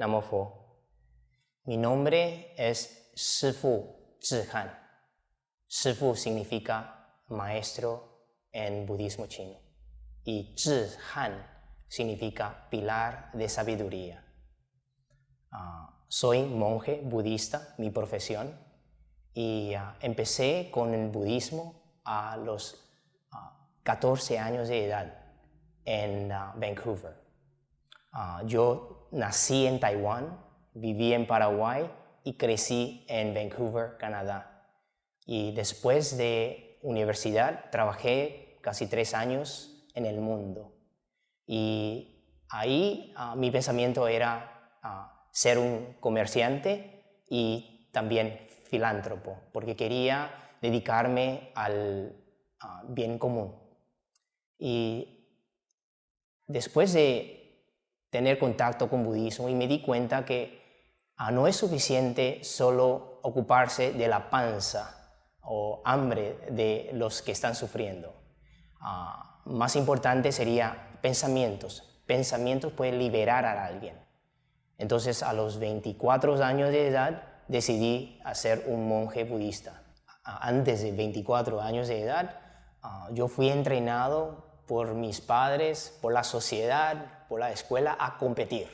Namo Pho. Mi nombre es Shifu Zhihan. Shifu significa maestro en budismo chino y Zhihan significa pilar de sabiduría. Soy monje budista, mi profesión, y empecé con el budismo a los 14 años de edad en Vancouver. Yo nací en Taiwán, viví en Paraguay y crecí en Vancouver, Canadá. Y después de universidad trabajé casi 3 años en el mundo. Y ahí mi pensamiento era ser un comerciante y también filántropo, porque quería dedicarme al bien común. Y después de tener contacto con budismo, y me di cuenta que no es suficiente solo ocuparse de la panza o hambre de los que están sufriendo. Más importante sería pensamientos. Pensamientos pueden liberar a alguien. Entonces, a los 24 años de edad, decidí ser un monje budista. Antes de 24 años de edad, yo fui entrenado por mis padres, por la sociedad, por la escuela a competir.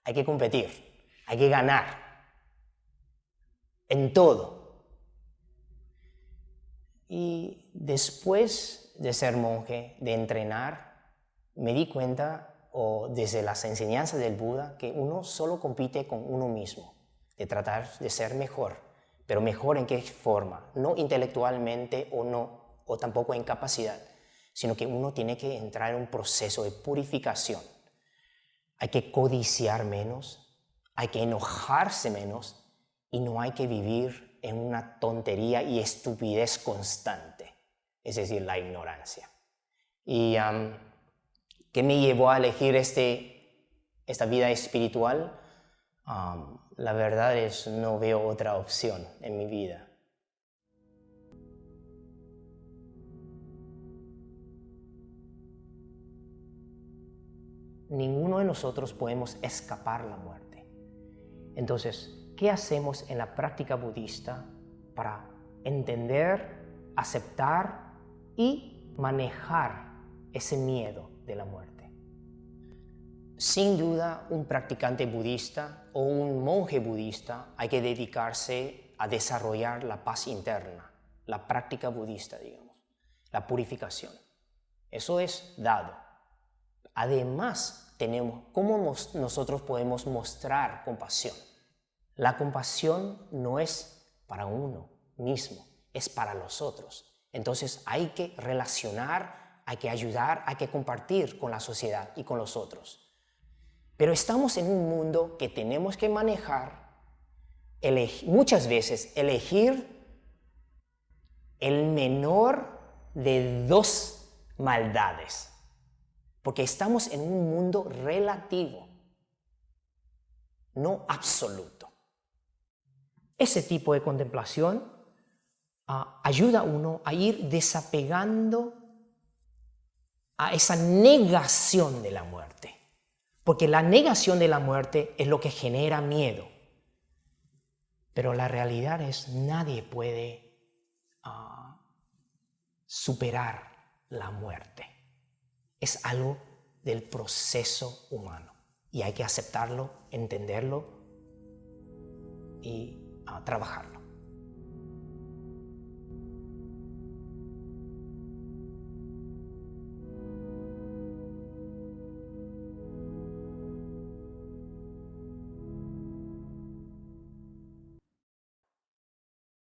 Hay que competir, hay que ganar en todo. Y después de ser monje, de entrenar, me di cuenta, desde las enseñanzas del Buda, que uno solo compite con uno mismo, de tratar de ser mejor, pero mejor en qué forma, no intelectualmente o tampoco en capacidad, sino que uno tiene que entrar en un proceso de purificación. Hay que codiciar menos, hay que enojarse menos y no hay que vivir en una tontería y estupidez constante, es decir, la ignorancia. Y ¿qué me llevó a elegir esta vida espiritual? La verdad es que no veo otra opción en mi vida. Ninguno de nosotros podemos escapar la muerte. Entonces, ¿qué hacemos en la práctica budista para entender, aceptar y manejar ese miedo de la muerte? Sin duda, un practicante budista o un monje budista hay que dedicarse a desarrollar la paz interna, la práctica budista, digamos, la purificación. Eso es dado. Además, ¿cómo nosotros podemos mostrar compasión? La compasión no es para uno mismo, es para los otros. Entonces hay que relacionar, hay que ayudar, hay que compartir con la sociedad y con los otros. Pero estamos en un mundo que tenemos que manejar, muchas veces elegir el menor de 2 maldades. Porque estamos en un mundo relativo, no absoluto. Ese tipo de contemplación ayuda a uno a ir desapegando a esa negación de la muerte. Porque la negación de la muerte es lo que genera miedo. Pero la realidad es que nadie puede superar la muerte. Es algo del proceso humano y hay que aceptarlo, entenderlo y trabajarlo.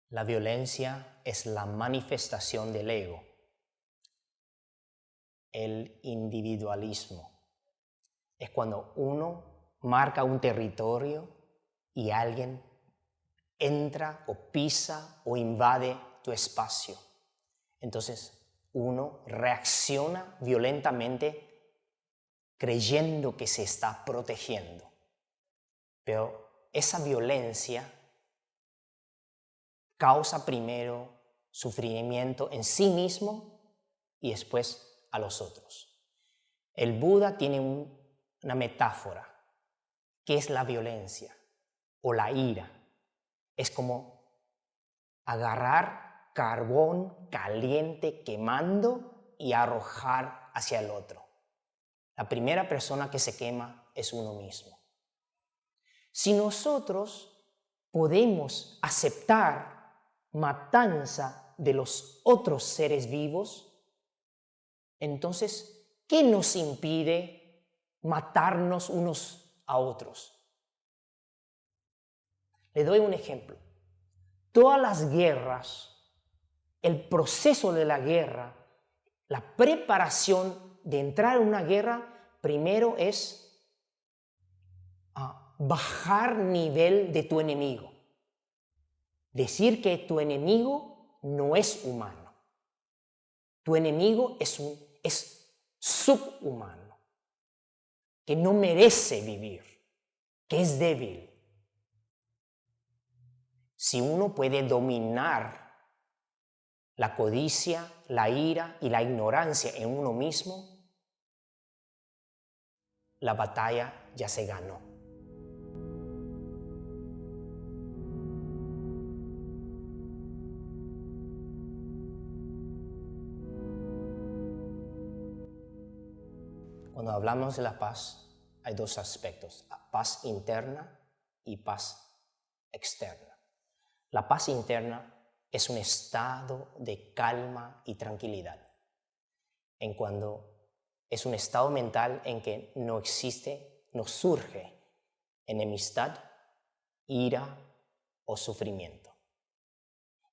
La violencia es la manifestación del ego. El individualismo es cuando uno marca un territorio y alguien entra o pisa o invade tu espacio. Entonces uno reacciona violentamente creyendo que se está protegiendo. Pero esa violencia causa primero sufrimiento en sí mismo y después a los otros. El Buda tiene una metáfora ¿qué es la violencia o la ira? Es como agarrar carbón caliente quemando y arrojar hacia el otro. La primera persona que se quema es uno mismo. Si nosotros podemos aceptar matanza de los otros seres vivos, entonces, ¿qué nos impide matarnos unos a otros? Le doy un ejemplo. Todas las guerras, el proceso de la guerra, la preparación de entrar en una guerra, primero es bajar nivel de tu enemigo. Decir que tu enemigo no es humano. Tu enemigo es subhumano, que no merece vivir, que es débil. Si uno puede dominar la codicia, la ira y la ignorancia en uno mismo, la batalla ya se ganó. Cuando hablamos de la paz, hay dos aspectos, paz interna y paz externa. La paz interna es un estado de calma y tranquilidad, en cuando es un estado mental en que no surge enemistad, ira o sufrimiento.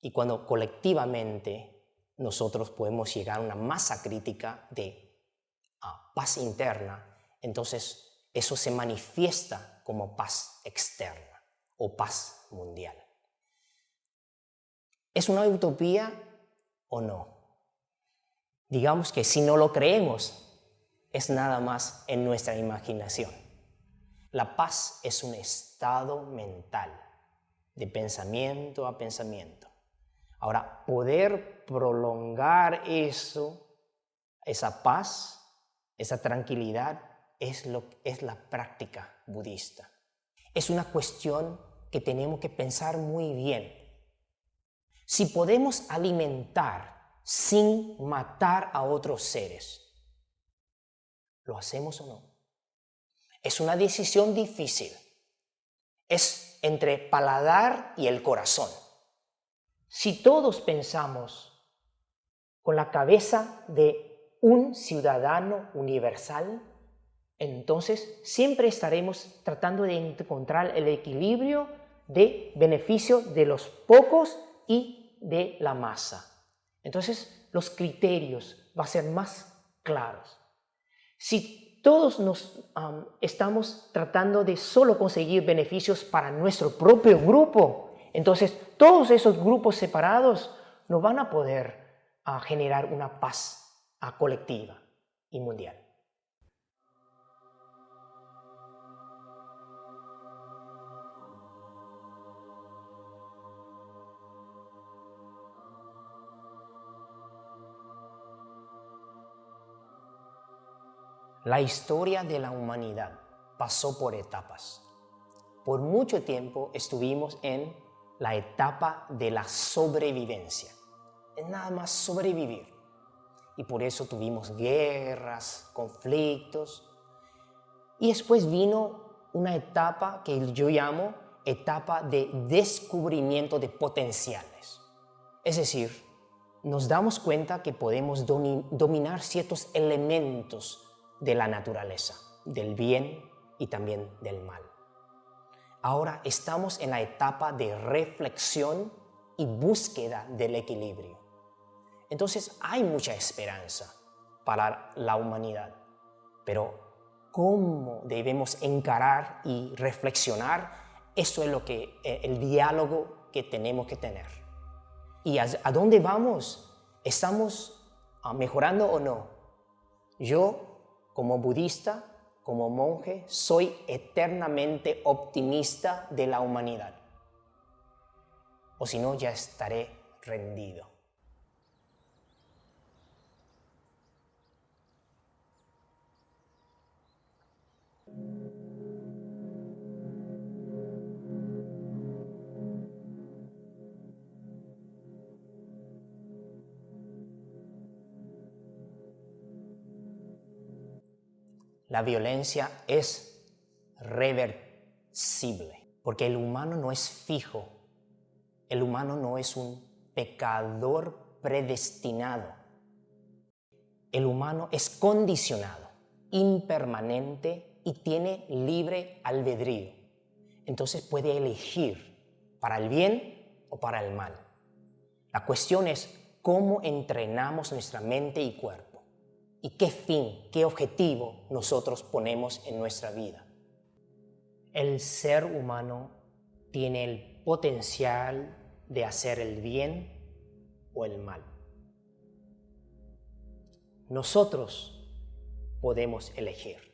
Y cuando colectivamente nosotros podemos llegar a una masa crítica de paz interna, entonces eso se manifiesta como paz externa o paz mundial. ¿Es una utopía o no? Digamos que si no lo creemos, es nada más en nuestra imaginación. La paz es un estado mental, de pensamiento a pensamiento. Ahora, poder prolongar esa paz, esa tranquilidad, es la práctica budista. Es una cuestión que tenemos que pensar muy bien. Si podemos alimentar sin matar a otros seres, ¿lo hacemos o no? Es una decisión difícil. Es entre paladar y el corazón. Si todos pensamos con la cabeza de un ciudadano universal, entonces siempre estaremos tratando de encontrar el equilibrio de beneficio de los pocos y de la masa. Entonces los criterios van a ser más claros. Si todos estamos tratando de solo conseguir beneficios para nuestro propio grupo, entonces todos esos grupos separados no van a poder generar una paz colectiva y mundial. La historia de la humanidad pasó por etapas. Por mucho tiempo estuvimos en la etapa de la sobrevivencia. Es nada más sobrevivir. Y por eso tuvimos guerras, conflictos. Y después vino una etapa que yo llamo etapa de descubrimiento de potenciales. Es decir, nos damos cuenta que podemos dominar ciertos elementos de la naturaleza, del bien y también del mal. Ahora estamos en la etapa de reflexión y búsqueda del equilibrio. Entonces hay mucha esperanza para la humanidad, pero ¿cómo debemos encarar y reflexionar? Eso es el diálogo que tenemos que tener. ¿Y a dónde vamos? ¿Estamos mejorando o no? Yo, como budista, como monje, soy eternamente optimista de la humanidad. O si no, ya estaré rendido. la violencia es reversible, porque el humano no es fijo, el humano no es un pecador predestinado. El humano es condicionado, impermanente y tiene libre albedrío. Entonces puede elegir para el bien o para el mal. La cuestión es cómo entrenamos nuestra mente y cuerpo y qué fin, qué objetivo nosotros ponemos en nuestra vida. El ser humano tiene el potencial de hacer el bien o el mal. Nosotros podemos elegir.